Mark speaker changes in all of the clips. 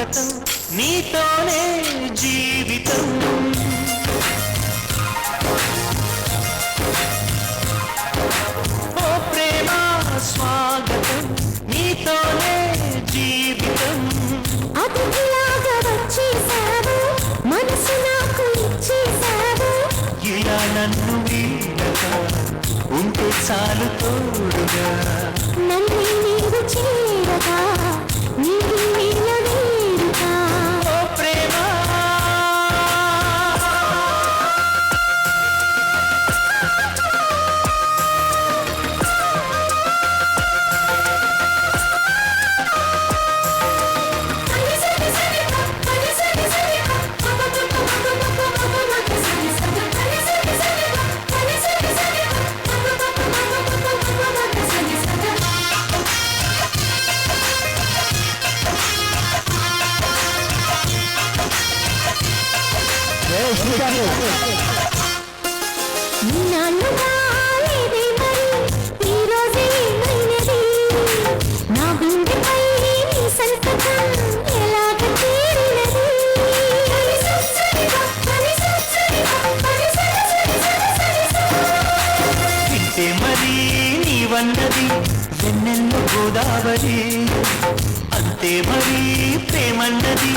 Speaker 1: స్వాగతం నీతోనే జీవితం ఓ ప్రేమ స్వాగతం నీతోనే జీవితం
Speaker 2: అతిథిలాగా వచ్చేసావు మనసు నాకు ఇచ్చేసావు
Speaker 1: ఇలా నన్ను వీడక ఉంటే చాలు తోడుగా
Speaker 2: నన్ను నీవు చేరగా నీవు నీల వేరుగా
Speaker 1: ఓ ప్రేమ
Speaker 2: నన్ను రాలేదే మరి ఈ రోజే ఏమైనది నా గుండెపై నీ సంతకం ఎలాగ చేరినది
Speaker 1: వింటే మరి నీవన్నది వెన్నెల్లో గోదావరి అంతే మరి ప్రేమన్నది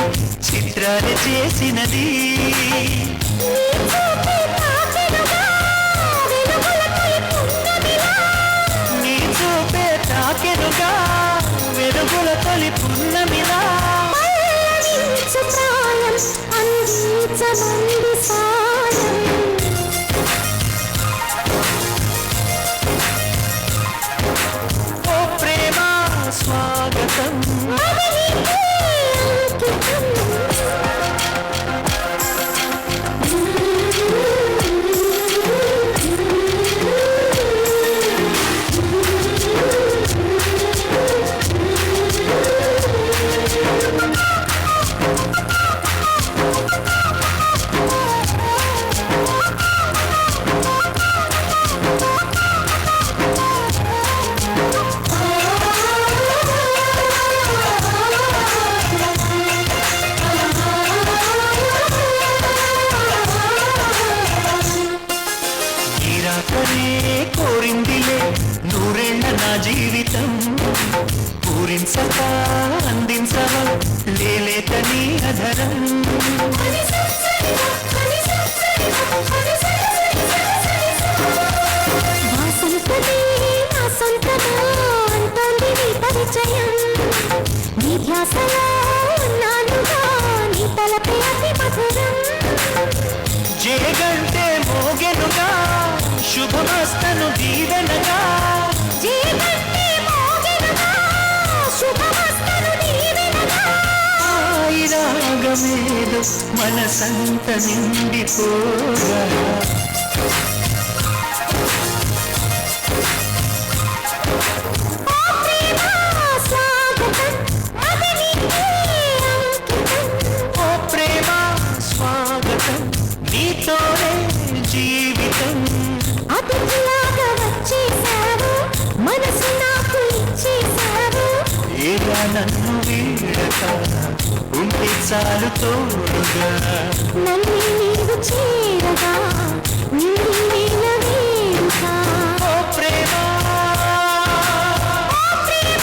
Speaker 1: చిత్రాలు చేసినది నీ చూపే తాకెనుగా వెలుగుల తొలి పున్నమిలా
Speaker 2: ప్రాయం అందించమంది సాయం
Speaker 1: ఓ ప్రేమ స్వాగతం కోరిందిలే నూరేళ్ల నా జీవితం పూరించక అందించవ లేలేత నీ అధరం
Speaker 2: వాసంతనే నా సొంతమో అంటోంది నీ పరిచయం నీ ధ్యాసలో ఉన్నానుగా నీ తలపే అతి మధురం
Speaker 1: జయగంటే మోగెనుగా శుభమస్తను దీవెనగా
Speaker 2: జీవంటే మోగెనుగా శుభమస్తను దీవెనగా
Speaker 1: ఆయి రాగమేదో మనసంత నిండిపోగా
Speaker 2: ఓ ప్రేమ స్వాగతం అది నీకే అంకితం
Speaker 1: ఓ ప్రేమ స్వాగతం నీతోనే జీవితం
Speaker 2: అతిథిలాగా వచ్చేసావు మనసు నాకు ఇచ్చేసావు
Speaker 1: ఇలా నన్ను వీడక ఉంటే చాలు తోడుగా
Speaker 2: నన్ను నీవు చేరగా నీవు నీల వేరుగా
Speaker 1: ఓ ప్రేమ ఓ ప్రేమ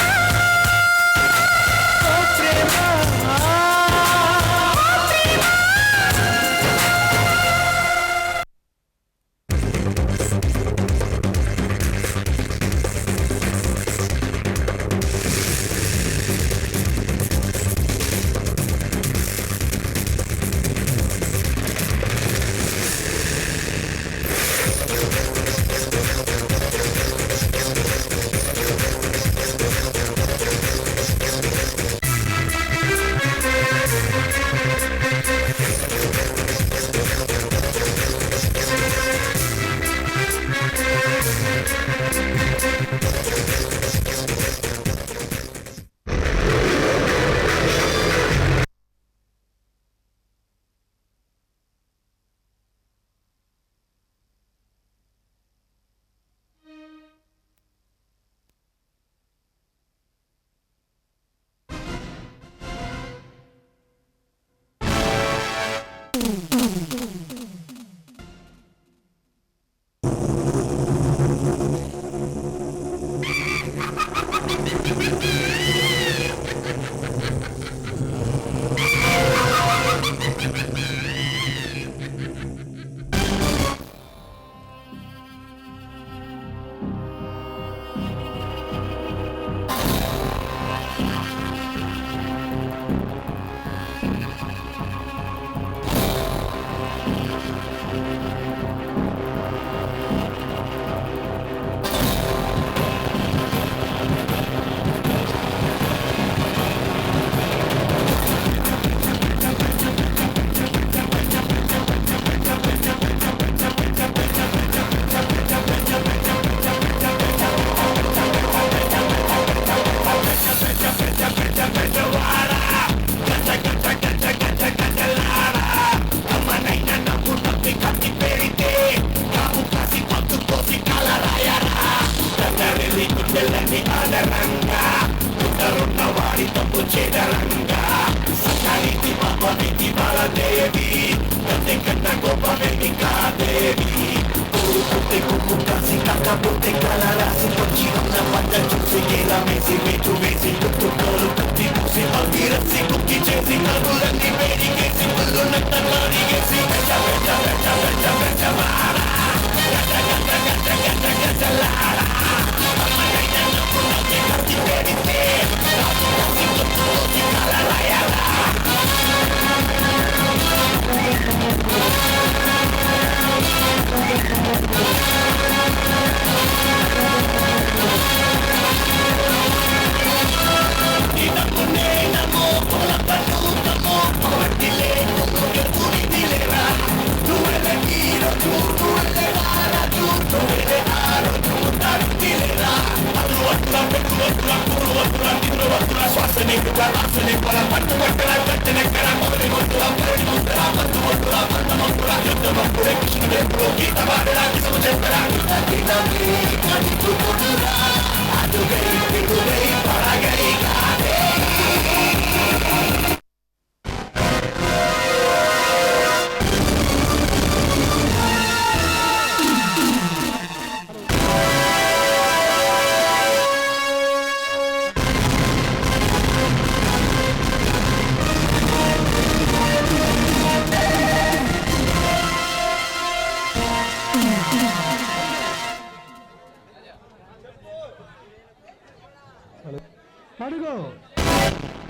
Speaker 3: అడుగు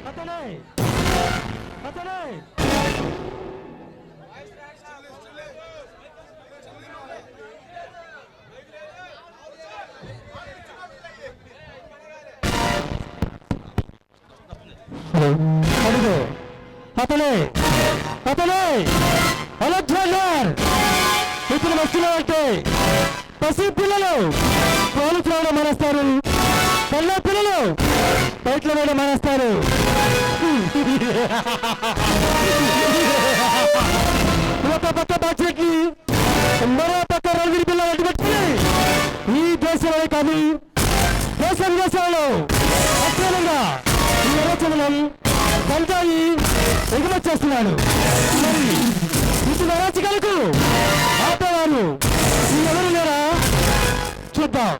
Speaker 3: అతనే అతనే అడుగు అతనే అతనే అలెగ్జాండర్ ఇప్పుడు వస్తున్నాయంటే పసి పిల్లలు పాలు త్రాగడం మానేస్తారు, పల్లె పిల్లలు బయటలో వేయడం మానేస్తారు. ఒక పక్క బాధ్యతకి మరో పక్క రైల్వే పిల్లలు అడ్డుపెట్టుకుని ఈ దేశంలో కాదు దేశ విదేశాలలో అక్రమంగా ఈ ఆలోచనలు గంజాయి ఎగుమతి చేస్తున్నాడు. మరి ఇటు అరాచకాలకు ఆపేవారు ఎవరు లేరా చూద్దాం.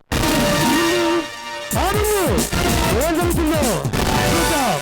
Speaker 3: ఏం జరుగుతుందో చూద్దాం.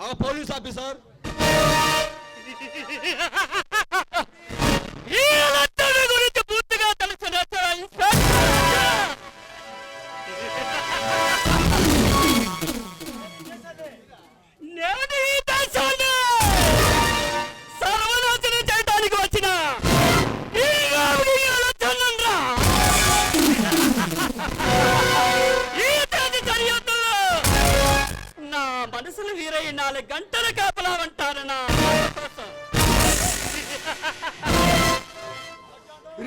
Speaker 4: ఆ పోలీస్ ఆఫీసర్
Speaker 5: గురించి పూర్తిగా తెలిసిన నేను ఈ దేశాన్ని సర్వనాశనం చేయడానికి వచ్చిన ఈ ఆలోచనరా 24 గంటలు కాపలా ఉంటారు నా కోసం.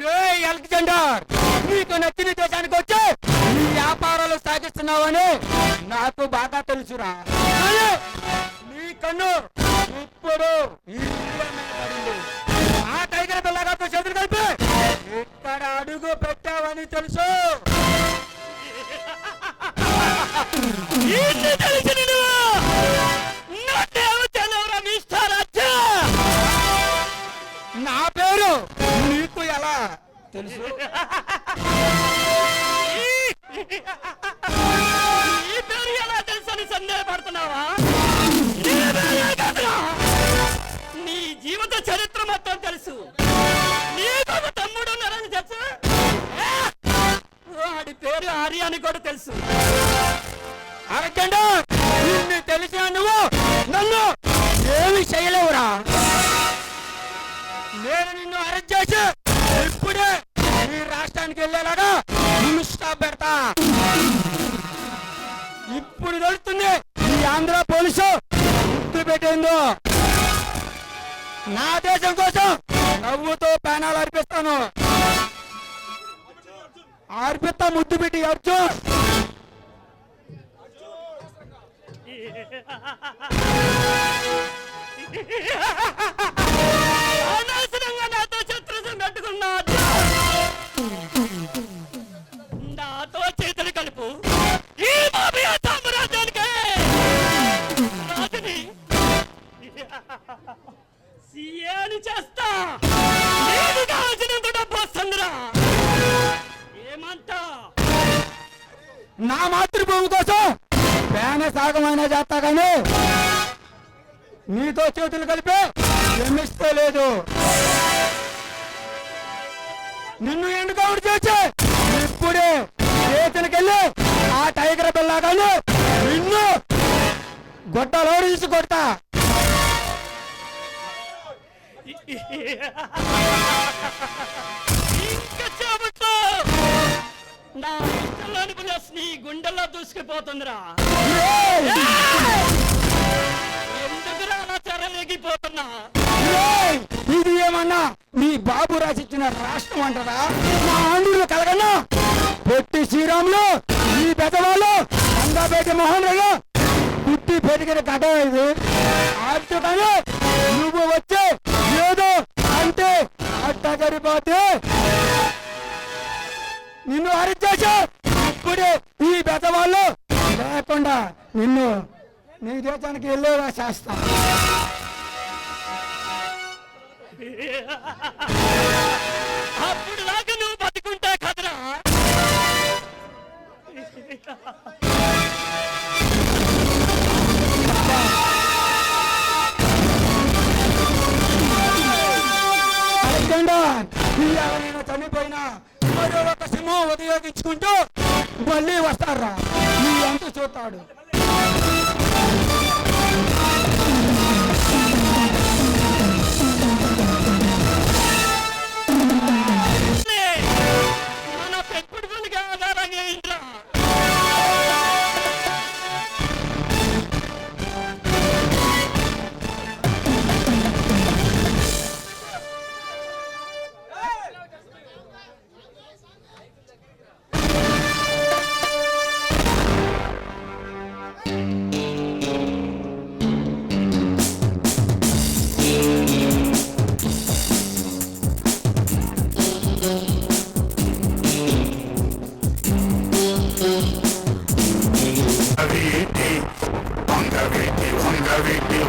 Speaker 3: రే అలెగ్జాండర్, నీకు నచ్చిన దేశానికి వచ్చి నీ వ్యాపారాలు సాగిస్తున్నావని నాకు బాగా తెలుసురా. కానీ నీ కన్ను ఇప్పుడు ఈ ఇండియా మీద పడింది. ఆ టైగర్ పిల్లగారితో చేతులు కలిపి ఇక్కడ అడుగు పెట్టావని తెలుసు.
Speaker 5: ఏంటి తెలిసిన నా దేవతలెవరా మిస్టర్ అచ్చా?
Speaker 3: నా పేరు నీకు ఎలా తెలుసు?
Speaker 5: ఈ పేరు ఎలా తెలుసని సందేహపడుతున్నావా? నీ జీవిత చరిత్ర మొత్తం తెలుసు. నీకు ఒక తమ్ముడు ఉన్నారని తెలుసు. వాడి పేరు ఆర్య అని కూడా తెలుసు.
Speaker 3: అలెగ్జాండర్, నిన్ను తెలిసిన నువ్వు నన్ను ఏమి చేయలేవురా. నేను నిన్ను అరెస్ట్ చేసి ఇప్పుడే ఈ రాష్ట్రానికి వెళ్ళేలాగా నిన్ను స్టాప్ పెడతా. ఇప్పుడు తెలుస్తుంది ఈ ఆంధ్ర పోలీసు గుర్తు పెట్టిందో. నా దేశం కోసం నవ్వుతో ప్రాణాలు అర్పిస్తాను. అర్పిస్తా ముద్దు పెట్టి అర్జున్.
Speaker 5: అనవసరంగా నాతో శత్రుత్వం పెట్టుకున్నా. నాతో చేతులు కలుపు. ఈ మాఫియా సామ్రాజ్యానికి రాజుని సీఏని చేస్తా. నీకు కావాల్సినంత డబ్బు వస్తుందిరా. ఏమంటా?
Speaker 3: నా మాతృభూమి కోసం పేన సాగమైనా చేస్తా కానీ నీతో చేతులు కలిపి క్షమిస్తే లేదు. నిన్ను ఎన్నుకౌంట్ చేసి ఇప్పుడే చేతులకెళ్ళి ఆ టైగర్ పిల్లగాను నిన్ను గొడ్డలో తీసి కొడతా.
Speaker 5: ఇంకా చెబుతూ నా ఇష్టంలోని ప్లేస్ నీ గుండెల్లో దూసుకుపోతుందిరా. ఎందుకురా అలా చెరలేగిపోతున్నా?
Speaker 3: ఏయ్! ఇది ఏమన్నా మీ బాబు రాసిచ్చిన రాష్ట్రం అంటారా? మా ఆంధ్రులు కలగన్నా పొట్టి శ్రీరాములు ఈ పెద్దవాళ్ళు అందాపేట మోహన్ రావు పుట్టి పెరిగిన కథ ఇది. అందుకని నువ్వు వచ్చి ఏదో అంటే అట్ట జరిపోతే నిన్ను అరెస్ట్ చేసి ఇప్పుడే ఈ పెద్దవాళ్ళు లేకుండా నిన్ను నీ దేశానికి వెళ్ళేలా చేస్తా.
Speaker 5: అప్పుడు దాకా నువ్వు బతుకుంటా కదరా.
Speaker 3: అలెగ్జాండర్, ఇవాళ నేను చనిపోయినా మరో ఒక సింహం ఉపయోగించుకుంటూ మళ్ళీ వస్తారా. నీ అంత చూస్తాడు.
Speaker 5: మన పెట్టుబడి పనికి ఆధారంగా ఏంట్రా?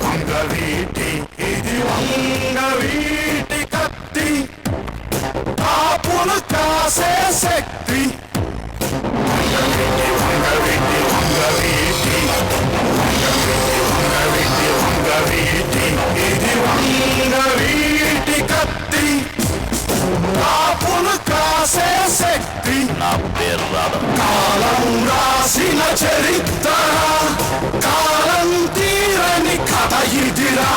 Speaker 4: వంగవీటి ఇది వంగవీటి కత్తి కాపులు కాసే శక్తి. వంగవీటి ఇది వంగవీటి కత్తి కాపులు కాసే శక్తి. నా పేరు కాలం రాసిన చరిత్ర, కాలం తీరని కథ ఇదిరా,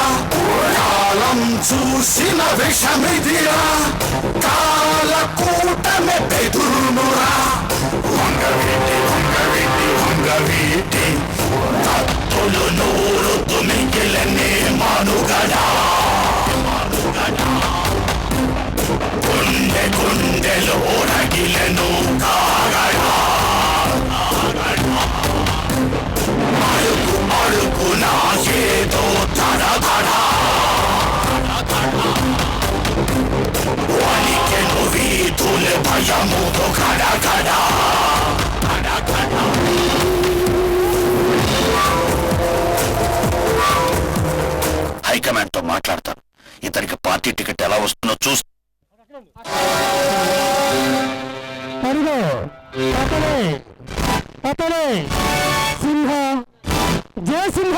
Speaker 4: కాలం చూసిన విషమిదిరా, కాల కూటమి బెదురునురా. వంగవీటి వీటి కత్తులు నూరుతు మిగిలినే మనుగడా గుండె గుండెలో రగిలెను కాగడా అడుగు అడుగున ఏదో తడబడా వణికెను వీధులు భయముతో గడగడా హైకమాండ్ తో మాట్లాడతాను. ఇతనికి పార్టీ టికెట్ ఎలా వస్తుందో చూస్తా.
Speaker 3: సింహ జయసింహ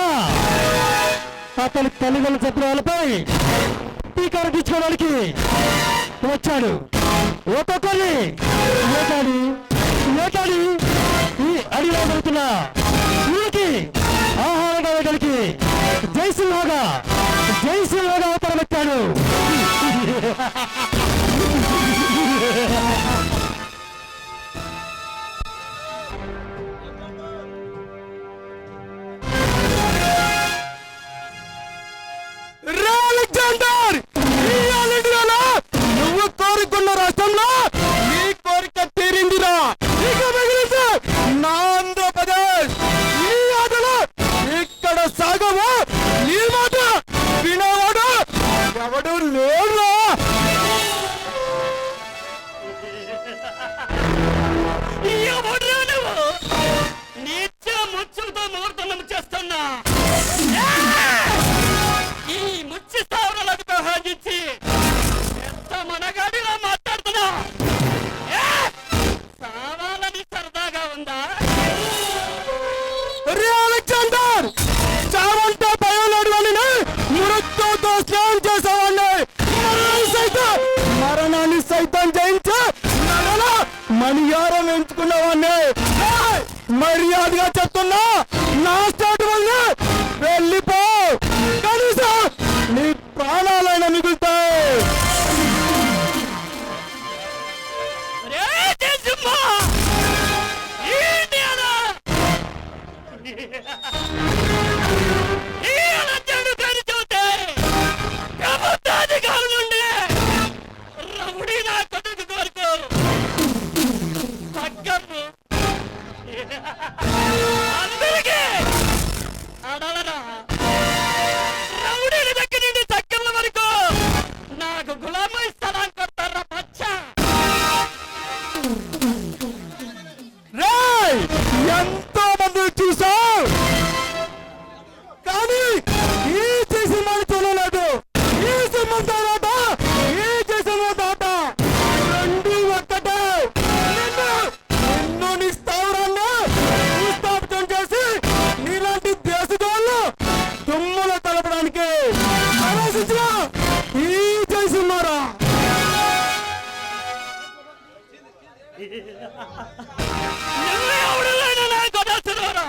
Speaker 3: అతని తల్లిదండ్రుల చిత్రాలపై టీకాలు తీసుకోవడానికి వచ్చాడు. ఒక్కొక్కరిని ఏటాడి ఏటాడి ఈ అడిలో జరుగుతున్న వీరికి ఆహారంగా వేయడానికి జయసింహగా అవతరమెత్తాడు. నువ్వు కోరుకున్న రాష్ట్రంలో నీ కోరిక తీరిందిరా. ఇక మిగిలితే నా ఆంధ్రప్రదేశ్ నీ ఆటలు ఇక్కడ సాగవు. నీ మాట వినేవాడు ఎవడు లేరా.
Speaker 5: ఎవడ్రా నువ్వు? నీచ ముచ్చులతో ముహూర్తం చేస్తున్నా. ఈ ముచ్చి స్థావరాలకు వ్యవహరించి ఎంత మనగాడిలా మాట్లాడుతున్నా. సావాలని సరదాగా ఉందా?
Speaker 3: అలెగ్జాండర్ చావంటే భయం లేడు అని మృత్యుతో స్నేహం చేసేవాడిని. మరణాన్ని సైతం జయించి మణియారం ఎంచుకునేవాడిని. మర్యాదగా చెప్తున్నా, నా స్టార్ట్ వల్ల వెళ్ళిపో. కనీసం నీ ప్రాణాలైనా మిగులుతాయి.
Speaker 5: అందరికీ అడలరా రౌడీల దగ్గర నుండి చక్కల వరకు నాకు గులామ ఇస్తానని కొడతారా పచ్చ.
Speaker 3: ఎంతో మంది చూసావు కానీ ఈ చేసి మని చూడలేదు. ఈ సింహంతో ఆట, ఈ చేసిన ఆట రెండు ఒక్కటే. నిన్ను నీ స్థావరాన్ని భూస్థాపితం చేసి నీలాంటి దేశదోళ్ళు దుమ్ములు తలపడానికి ఆలోచించిన ఈ చేసిన్నారా.
Speaker 5: నువ్వెవడైనా నా కొడతారా?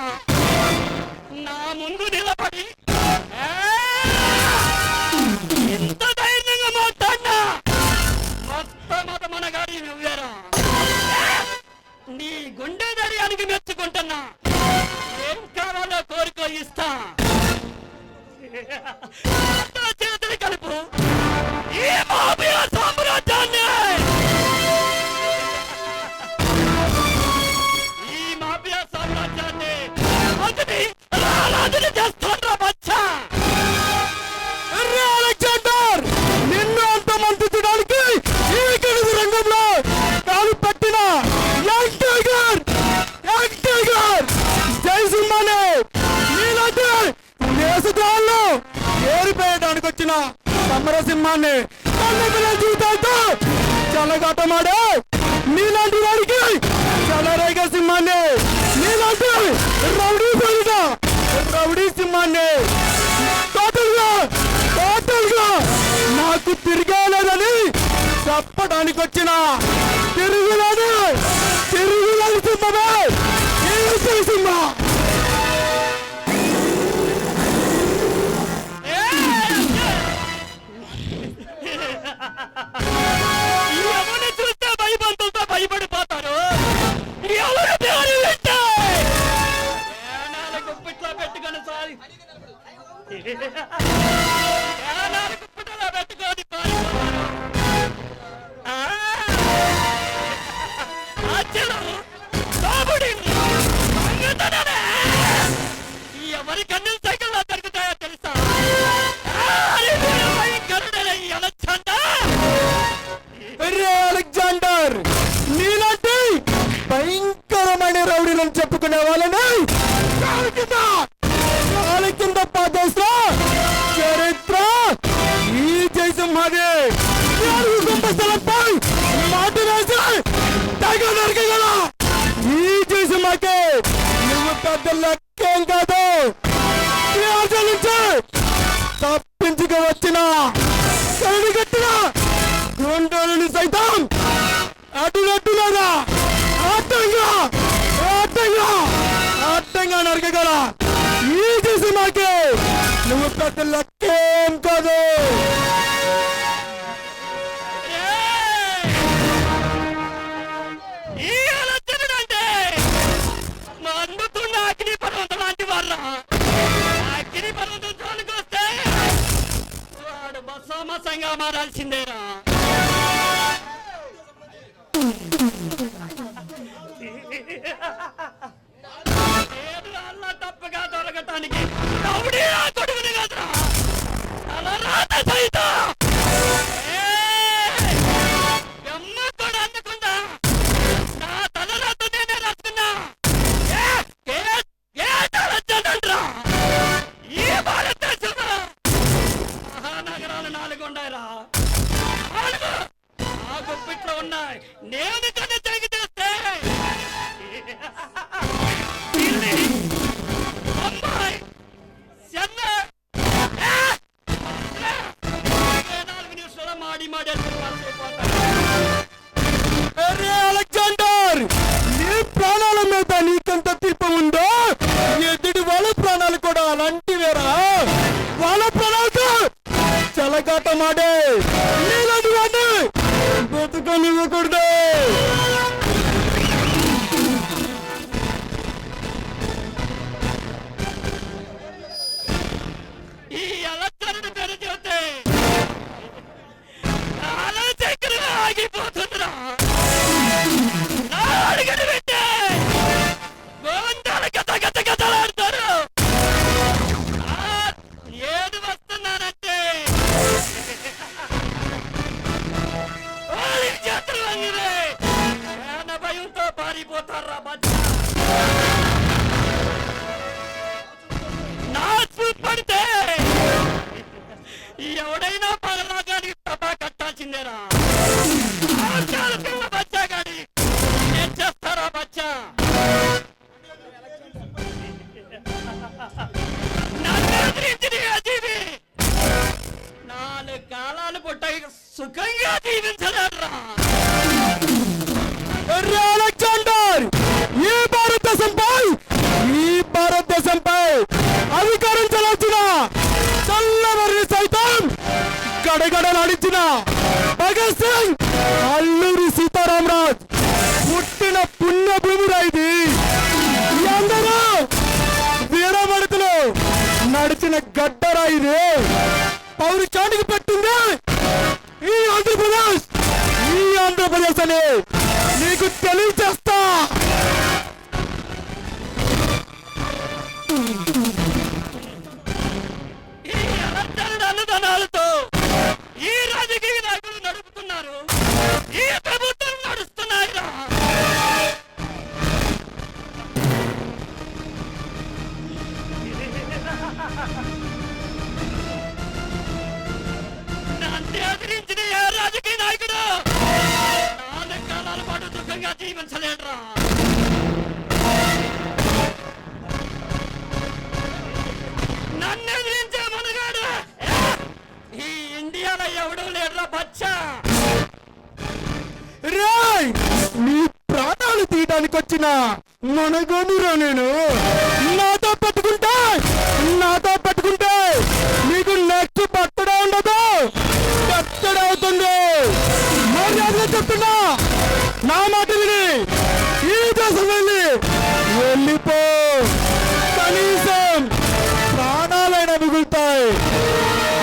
Speaker 5: నా ముందు నిలబడి ఇంత ధైర్యంగా మాట్లాడినా మొత్తం మనగాడి నువ్వేరా. నీ గుండె ధైర్యానికి మెచ్చుకుంటున్నా. ఏం కావాలో కోరుకో ఇస్తా. చేతులు కలుపు ఈ మాఫియా సామ్రాజ్యాన్ని. ఈ మాఫియా సామ్రాజ్యాన్ని రాజుని చేస్తాడ్రా బచ్చా.
Speaker 3: అలెగ్జాండర్ నిన్ను అంత మంత్రించడానికి ఈ గెలుపు రంగంలో కాలు పెట్టిన యంగ్ టైగర్ జయసింహనే నీలాంటి దేశద్రోహాలను ఏరిపేయడానికి వచ్చిన సమరసింహాన్ని కన్నపిల్ల జీవితాలతో చెలగాటమాడే నీలాంటి వాడికి చెలరేగ సింహాన్ని, నీలాంటి రౌడీ సింహాన్ని టోటల్ గా నాకు తిరిగేలేదని చెప్పడానికి వచ్చిన తిరుగులేని సింహమే ఈ సింహ.
Speaker 5: ఎవరిని చూస్తే భయపడుతుందో భయపడిపోతారు. ఎవరు పేరు వింటే
Speaker 3: మాది కుంభస్థలంపై మాట వేసి తెగ నరకగల ఈ చేసి మాకే నువ్వు పెద్ద లెక్కేం కాదు ఈ ఆశ నుంచి తప్పించుకు వచ్చిన కట్టిన గుండెలను సైతం అడ్డుగా అడ్డంగా నరకగల ఈ చేసి మాకే నువ్వు పెద్ద లెక్కేం కాదు.
Speaker 5: ఈ ఆలోచనంటే మండుతున్న అగ్ని పర్వతం లాంటి వాళ్ళ అగ్ని పర్వతం జోలికి వస్తే వాడు బసమసంగా మారాల్సిందేరా. అల్లా తప్పగా దొరకటానికి కొడుకుని కదరా అలా రాత సైతం అమ్మ కూడా అందకుండా నా తలరాత నేనే రాసుకున్నా. వచ్చానంట్రా ఈ భారతదేశంలో మహానగరాలు 4 ఉన్నాయిరా. ఆ గుప్పిట్లో ఉన్నాయి. నేను కన్నా చెయ్యి చేస్తే అమ్మాయి చెన్నై 4 నిమిషాలు మాడి
Speaker 3: అలెగ్జాండర్, నీ ప్రాణాల మీద నీకంత తీర్పు ఉందో ఎదుటి వాళ్ళ ప్రాణాలు కూడా అలాంటివేరా. వాళ్ళ ప్రాణాలతో చలగాటమాడే నీలాంటి వాడిని బతుకనివ్వకూడదు.
Speaker 5: ఈ అలచరణ పేరు చూస్తే చక్రం ఆగిపోతుందిరా. నా అడుగుని పెట్టే గోవిందాలు గతలాడతారు. ఏది వస్తున్నానంటే చేతులు అంగిరే భయంతో పారిపోతారా మధ్య నా చూపడితే ఎవడైనా పగలాగానికి ప్రభా కట్టాల్సిందేరా. పిల్ల బచ్చా గాని ఏం చేస్తారా బచ్చా? నన్ను ఎదిరించిన అజీవి 4 కాలాలు పుట్టాయి సుఖంగా జీవించలేరా.
Speaker 3: అలెగ్జాండర్, ఈ భారతదేశంపై అధికారం చలాల్సిన చల్లవర్ని సైతం గడగడలాడించిన భగత్ సింగ్, అల్లూరి సీతారామరాజ్ పుట్టిన పుణ్యభూమిరా ఇది. అందరూ వీరమడతలు నడిచిన గడ్డరా ఇది. పౌరుషానికి పెట్టింది ఈ ఆంధ్రప్రదేశ్ అని నీకు తెలియచేస్తా.
Speaker 5: ఈ అన్నదానాలతో ఈ రాజకీయ నాయకులు నడుపుతున్నారు. ఈ ప్రభుత్వం నడుస్తున్నాయిరా. నన్ను ఎదిరించిన ఏ రాజకీయ నాయకుడు 4 కాలాల పాటు సుఖంగా జీవించలేడురా. నన్ను ఎదిరించే మనగాడు ఈ ఇండియాలో ఎవడూ లేడురా బచ్చా.
Speaker 3: రాయ్, నీ ప్రాణాలు తీయడానికి వచ్చిన మనగోనురా నేను. నాతో పెట్టుకుంటే నీకు నెక్స్ట్ బట్టడా ఉండదు, బట్టడా అవుతుంది. మర్యాదగా చెప్తున్నా, నా మాట విని ఈ దేశం వెళ్ళిపో. కనీసం ప్రాణాలైనా మిగులుతాయి.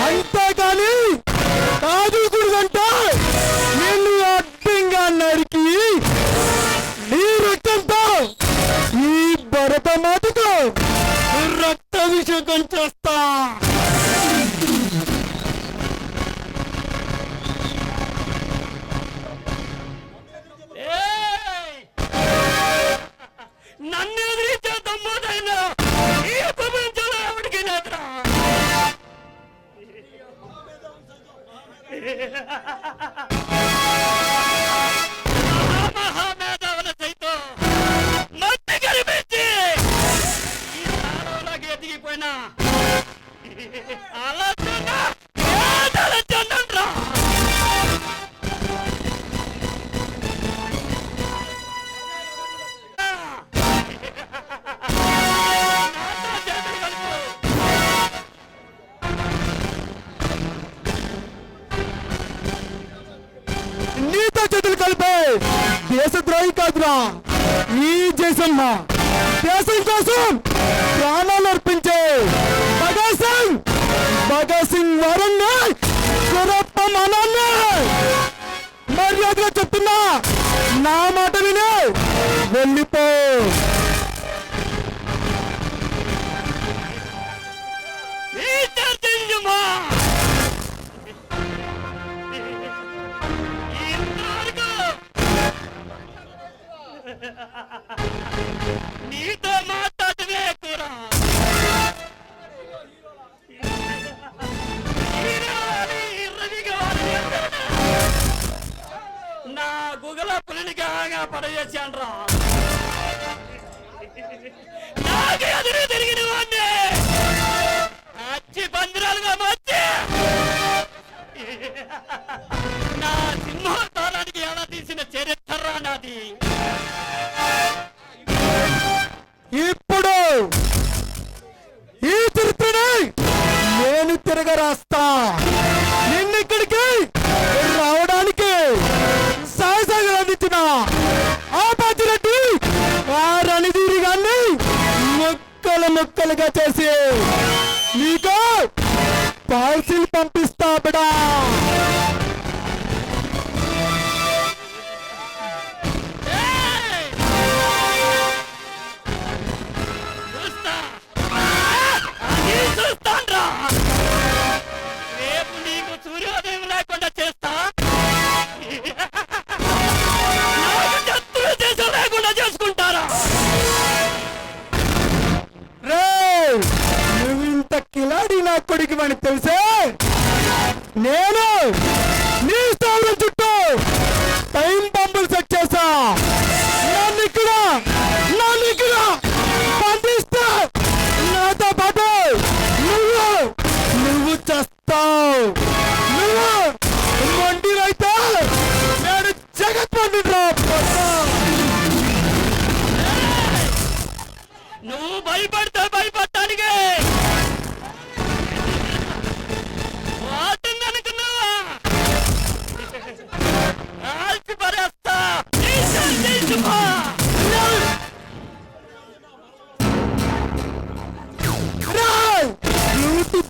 Speaker 3: అంతేకాని కాదుకుంటే నిన్ను అడ్డంగా నరికి నీ రక్తంతో ఈ భరతమాతకు రక్తాభిషేకం చేస్తా.
Speaker 5: ఏ మహామేధావుల సైతం మట్టి కనిపించి ఈ స్థానంలోకి ఎదిగిపోయినా అలా చంద్రా
Speaker 3: నీతో చేతులు కలిపే దేశద్రోహి కాదురా ఈ జయసింహ. దేశం కోసం ప్రాణాలు అర్పించే భగత్ సింగ్ వరుణ్ణి గురప్ప మనాన్ని మర్యాదగా చెప్తున్నా, నా మాట విని వెళ్ళిపో.
Speaker 5: నీతో మాట్లాడమే కూర నా గుగల పులిని గాగా పడవేశాన్రా. నాకు ఎదురు తిరిగిన వాడిని అచ్చి పందిరాలుగా మార్చి నా సింహాసనానికి ఎలా తీసిన చరిత్ర నాది.
Speaker 3: ఇప్పుడు ఈ చరిత్రని నేను తిరగరాస్తా. నిన్నిక్కడికి రావడానికి సాయసాగర్ అందించిన ఆ బాధ్యురెడ్డి ఆ రణధీరి గాన్ని ముక్కలుగా చేసి నీకు పార్సిల్ పంపిస్తా బిడా.
Speaker 5: రేపు నీకు సూర్యోదయం లేకుండా చేస్తా, శత్రు లేకుండా చేసుకుంటారా?
Speaker 3: రే నువ్వు ఇంత కిలాడి నా కొడుకు అని తెలిసే నేను నీ స్థావరం చుట్టూ టైం పంపులు సెట్ చేసా. నన్ను ఇక్కడ పంపిస్తా. నాతో పాటు నువ్వు చేస్తావు. నువ్వు మొండిరైతే నేను జగత్మండ్రిరా.
Speaker 5: నువ్వు భయపడితే భయపడటానికి వాటిని అనుకున్నావా? ఆల్చి పరేస్తా.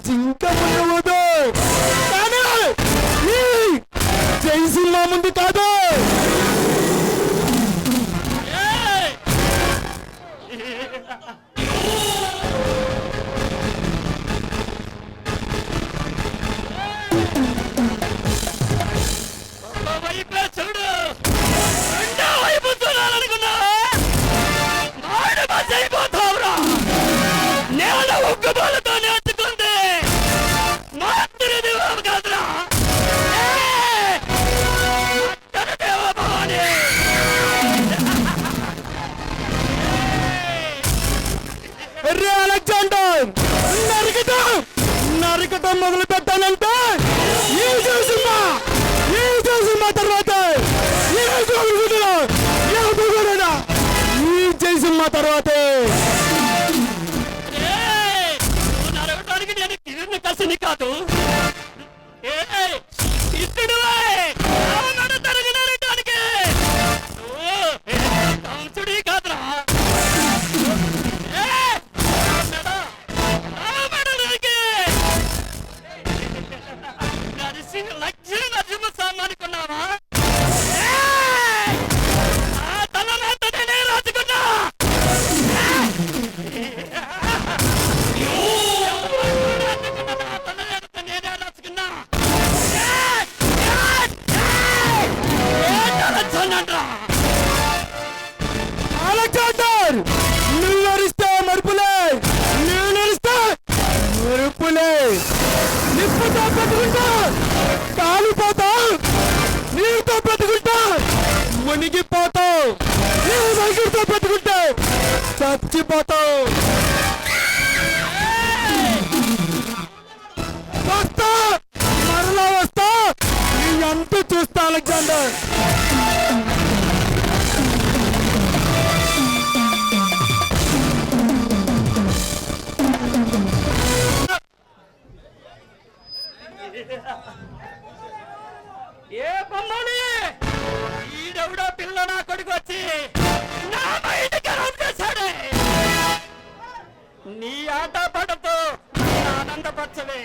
Speaker 3: జింక ఉండవద్దు కానీ జైసింహ ముందు కాదు.
Speaker 5: వైపే చూడు, రెండో వైపు చూడాలనుకున్నావా? మాడు బస్ అయిపోతావురా. నేను ఉగ్గుబాలతో నేర్చుకుంది మాతృదేవ కాదురా. దేవభవాని
Speaker 3: అలెగ్జాండర్ నరకటం మొదలు పెట్టానంటే ఈ జయసింహ తర్వాత ఈ జయసింహ తర్వాతే.
Speaker 5: నరకటానికి నేను తిరిగిన కసిని కాదు, ఇతడు తరగడానికి కంసుడి కాదురా. నరసింహస్వామి అనుకున్నావా? తన నేనే రాజుకున్నా. నేనే రాజుకున్నా.
Speaker 3: అలెగ్జాండర్ నువ్వు అరిస్తే మరుపులే, నేను అరిస్తే మరుపులే. నిప్పుతో పెట్టుకుంటా కాలు అలెగ్జాండర్.
Speaker 5: ఏ బొమ్మని ఈడెవడో పిల్ల నా కొడుకు వచ్చి నా మైండ్ ఖరాబ్ చేశాడే. నీ ఆట పాటతో ఆనందపరచలే.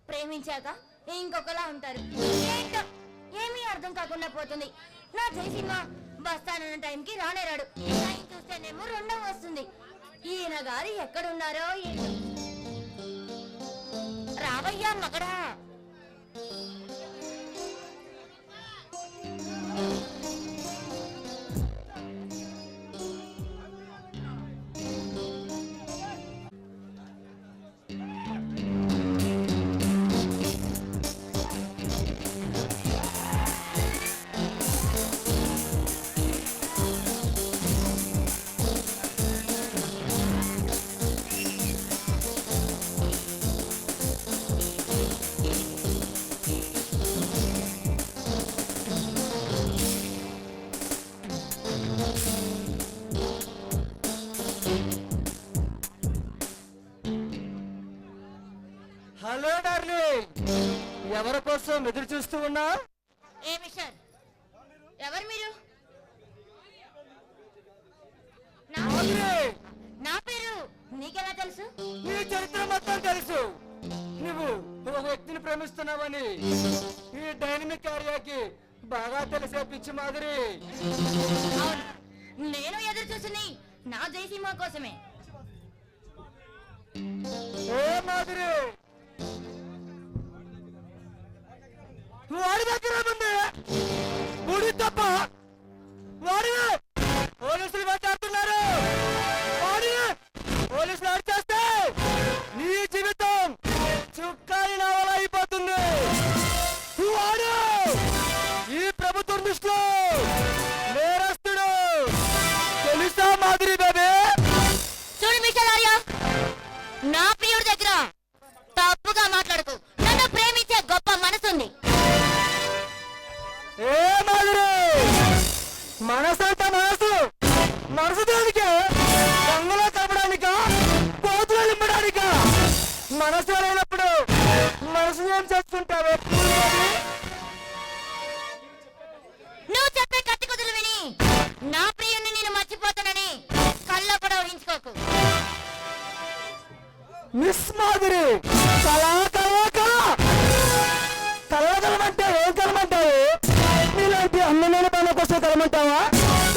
Speaker 2: ప్రేమించాక ఇంకొకలా ఉంటారు. ఏంటో ఏమీ అర్థం కాకుండా పోతుంది. నా జయసింహ బస్తానన్న టైంకి రానేరాడు. టైం చూస్తేనేమో 2 వస్తుంది. ఈయన గారు ఎక్కడున్నారో ఏంటో. రావయ్యా మగడా.
Speaker 3: కోసం ఎదురు చూస్తూ ఉన్నా.
Speaker 2: ఏ మిస్టర్, ఎవరు మీరు? నా పేరు నీకెలా తెలుసు?
Speaker 3: నీ చరిత్ర మొత్తం తెలుసు. నువ్వు ఒక వ్యక్తిని ప్రేమిస్తున్నావని ఈ డైనమిక్ ఏరియాకి బాగా తెలిసే పిచ్చి మాదిరి.
Speaker 2: అవును, నేను ఎదురు చూసింది నా జయసీమ కోసమే.
Speaker 3: ఏ మాదిరి వాడి దగ్గర ఉంది గుడి తప్ప వాడి పోలీసులు మాట్లాడుతున్నారు. వాడి పోలీసులు అడిచేస్తే నీ జీవితం చుక్కాని నవల అయిపోతుంది. వాడు ఈ ప్రభుత్వం దృష్టిలో నేరస్తుడు. తెలుసా మాదిరి బేబీ?
Speaker 2: చూడు మిస్టర్ ఆర్య, నా ప్రియుడి దగ్గర తప్పుగా మాట్లాడుకు. నన్ను ప్రేమించే గొప్ప మనసుంది.
Speaker 3: ఏ మాదిరి మనసు అంటే మనసు దేనికి? దొంగలో కలపడానికా, కోతులు నింపడానికా? మనసు లేనప్పుడు మనసు ఏం చేసుకుంటావే?
Speaker 2: నువ్వు చెప్పే కత్తి కుదులు విని నా ప్రియుణ్ణి నేను మర్చిపోతానని కళ్ళ కూడా ఊహించుకోకు.
Speaker 3: మిస్ మాదిరి కలవగలమంటే ఏం కలమంటావు? నీలాంటి అందమైన పనుల కోసం కలమంటావా,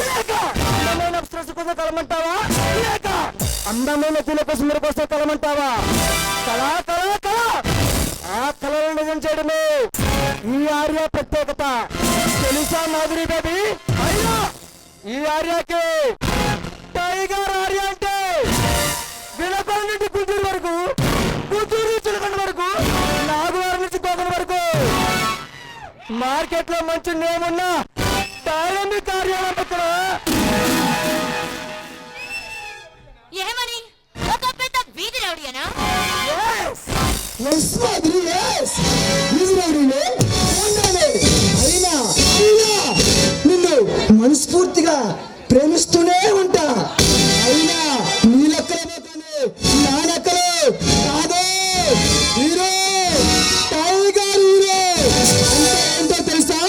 Speaker 3: లేక అందమైన అప్సరస కోసం కలమంటావా, లేక అందమైన పిల్ల కోసం మీరు కోసం కలమంటావా? కళ ఆ కళలను నిజం చేయడమే ఈ ఆర్య ప్రత్యేకత. తెలుసా మాధురి బేబీ? అయినా ఈ ఆర్యకి టైగర్ ఆర్య అంటే వినకొండ నుండి గుంటూరు వరకు, గుంటూరు నుంచి చిలకొండ వరకు, నాగువారి నుంచి గోకన వరకు మార్కెట్ లో మంచి నేమున్న తాళమి కార్యాలయం ఇక్కడ.
Speaker 2: ఏమని? ఒక పెద్ద వీధి రౌడీయేనా?
Speaker 6: నిన్ను మనస్ఫూర్తిగా ప్రేమిస్తూనే ఉంటా. అయినా నీ లెక్కలో నా లెక్కలో కాదు. హీరో టైగర్ హీరో అంటే ఏంటో తెలుసా?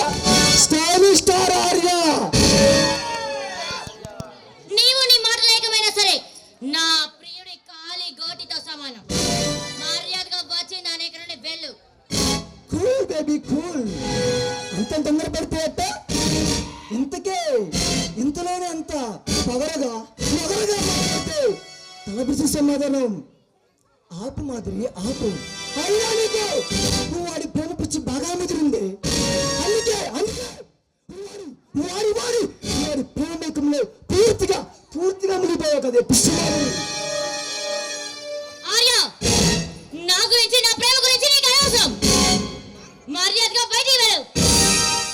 Speaker 6: Stylish star Arya.
Speaker 2: నీవు నీ మాట లేకమైనా సరే నా ప్రియుడి కాలి గోటితో సమానం. మర్యాదగా వచ్చి నా దగ్గర నుండి వెళ్ళు.
Speaker 6: Cool baby cool. అంత తొందర పడితే అట్ట? ఇంతలోనే అంత పొగరగా మాట్లాడితే తలపిసి సమాధానం ఆపు మాదిరి ఆపు. అయినా నీకు నువ్వు వాడి ప్రేమ పిచ్చి బాగా ముదిరింది. అందుకే వాడి ప్రేమకంలో పూర్తిగా మునిగిపోయావు కదా పిచ్చి మాదిరి.
Speaker 2: ఆర్య, నా గురించి నా ప్రేమ గురించి నీకు అనవసరం. మర్యాదగా బయటికి వెళ్ళు.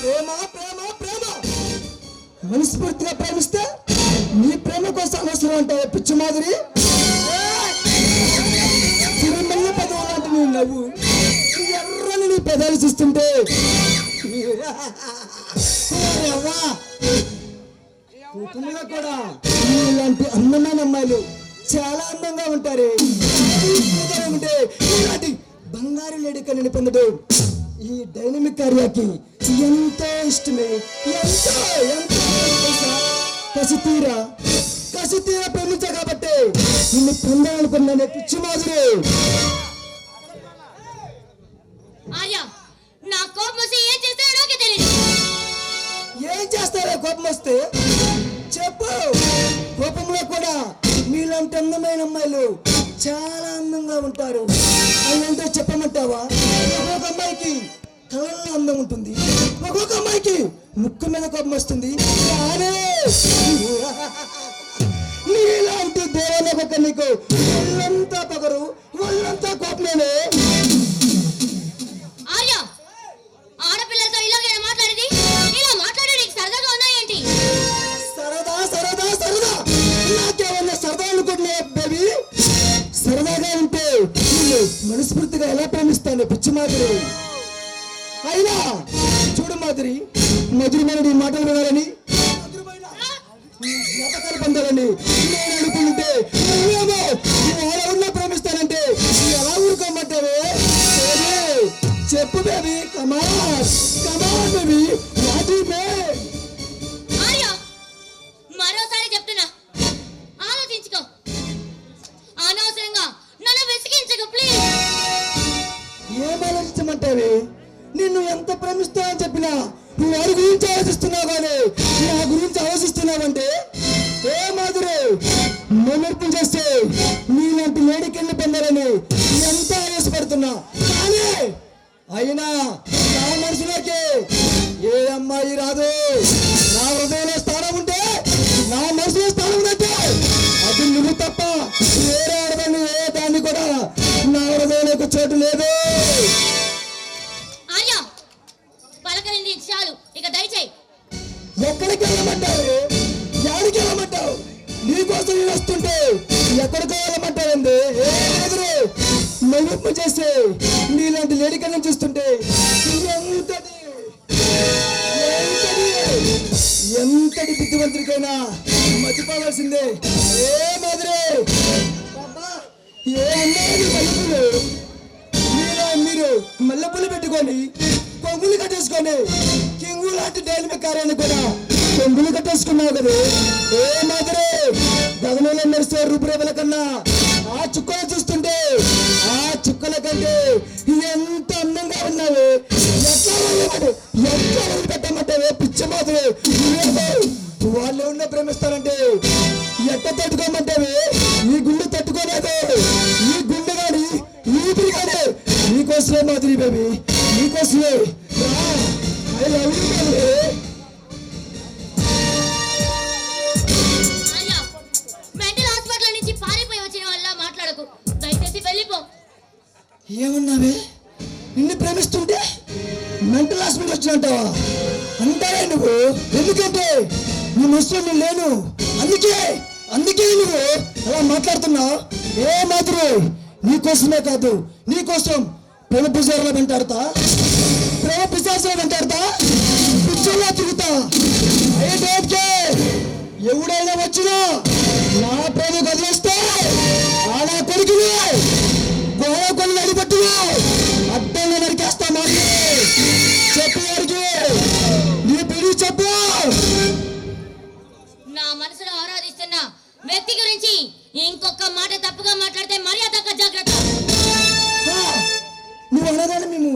Speaker 6: ప్రేమ మనస్ఫూర్తిగా ప్రేమిస్తే నీ ప్రేమ కోసం అనవసరం అంటావు పిచ్చి మాదిరి. తిరుమల పెదవులు లాంటి నీ నవ్వు, ఎర్రని నీ పెదాలు చూస్తుంటే కుటుంబంలో కూడా ఇలాంటి అందమైన అమ్మాయిలు చాలా అందంగా ఉంటారు. ఇలాంటి బంగారు లేడి కన్నీ పొందడం ఈ డైనమిక్ ఏరియాకి ఎంతో ఇష్టమే. ఎంతో కసి తీరా ప్రేమించా కాబట్టి నిన్ను పొందాలనుకున్నానే పిచ్చి మాదిరి.
Speaker 2: ఆర్య, నా కోపం వస్తే ఏం చేస్తారో నాకే తెలియదు.
Speaker 6: ఏం చేస్తారా కోపం వస్తే? చెప్పు. కోపంలో కూడా మీలాంటి అందమైన అమ్మాయిలు చాలా అందంగా ఉంటారు. అదేంటో చెప్పమంటావా? ఒక్కొక్క అమ్మాయికి కళ్ళల్లో అందం ఉంటుంది, ఒక్కొక్క అమ్మాయికి ముక్కు మీద కోపం వస్తుంది. కానీ నీలాంటి దేవనొక్క నీకు ఒళ్ళంతా పొగరు, ఒళ్ళంతా కోపమేనే.
Speaker 2: ఆర్య, ఆడపిల్లలతో ఇలాగే మాట్లాడేది? ఇలా మాట్లాడే నీకు సరదాగా ఉన్నాయేంటి?
Speaker 6: సరదా నాకేమన్నా సరదా అనుకుంటున్నా బేబీ? సరదాగా ఉంటే నిన్ను మనస్ఫూర్తిగా ఎలా ప్రేమిస్తాను పిచ్చి మాదిరి. అయినా చూడు మాదిరి, మధురమైన నీ మాటలు వినాలని, జ్ఞాపకాలు పొందాలని నేను అనుకుంటే నువ్వేమో నువ్వు ఎవరన్నా ప్రేమిస్తానంటే ఎలా ఊరుకోమంటావే? చెప్పు బేబీ, కమా. అయినా నా మనసులోకి ఏ అమ్మాయి రాదు. నా హృదయంలో స్థానం ఉంటే, నా మనసులో స్థానం ఉందంటే అది నువ్వు తప్ప వేరే ఆడదాన్ని ఏ దాన్ని కూడా నా హృదయంలోకి చోటు లేదు.
Speaker 2: ఆర్య పలకరింది చాలు, ఇక దయచేయి.
Speaker 6: ఎక్కడికి వెళ్ళమంటావు? ఎవరికి వెళ్ళమంటావు? నీకోసం నేను వస్తుంటే ఎక్కడికో వెళ్ళమంటావండి. ఎదురు మెలుపు చేసి నీలాంటి లేడికన్నా చూస్తుంటే ఎంతటి ఎంతటి బుద్ధిమంతుడికైనా మర్చిపోవాల్సిందే. ఏ మాదిరి మీరు మల్లెపూలు పెట్టుకొని కొంగులు కట్టేసుకొని కింగు లాంటి డైలీ కార్యాన్ని కూడా కొంగులు కట్టేసుకున్నావు కదా. ఏ మాదిరి గగనంలో మెరిసే రూపురేఖల కన్నా ఆ చుక్కలు చూస్తుంటే ఆ చుక్కల కంటే ఎంత అందంగా ఉన్నావు. ఎట్లా వదిలిపెట్టమంటావే పిచ్చ మాదిరి? వాళ్ళు ఉన్న ప్రేమిస్తారంటే ఎట్ట తట్టుకోమంటావే? ఈ గుండె తట్టుకోలేదు. ఈ గుండె గాని ఊపిరి గాని నీకోసమే మాదిరి బేబీ, నీకోసమే. I love you baby.
Speaker 2: Arya mental hospital నుంచి పారిపోయి వచ్చిన వాళ్ళ మాట్లాడకు, దయచేసి వెళ్ళిపో.
Speaker 6: ఏమన్నావే? నిన్ను ప్రేమిస్తుంటే మెంటల్ హాస్పిటల్ వచ్చినంటావా? అంటావే నువ్వు? ఎందుకంటే నీ మనసులో నేను లేను, అందుకే నువ్వు అలా మాట్లాడుతున్నావు. ఏ మాత్రం నీకోసమే కాదు, నీకోసం ప్రేమ పిశాచాలు వెంటాడతా, పిచ్చోళ్ళ తిరుగుతా. ఎవడైనా వచ్చినా నా ప్రేమ కదిలేస్తే ఆ నా కొడుకుని గోడ కొన్ని నడిపట్టుగా అడ్డంగా నరికేస్తా. మరి చెప్పు వారికి, నీ పిడి చెప్పు.
Speaker 2: నా మనసులో ఆరాధిస్తున్న వ్యక్తి గురించి ఇంకొక మాట తప్పుగా మాట్లాడితే మర్యాద జాగ్రత్త.
Speaker 6: నువ్వు అనగానే మేము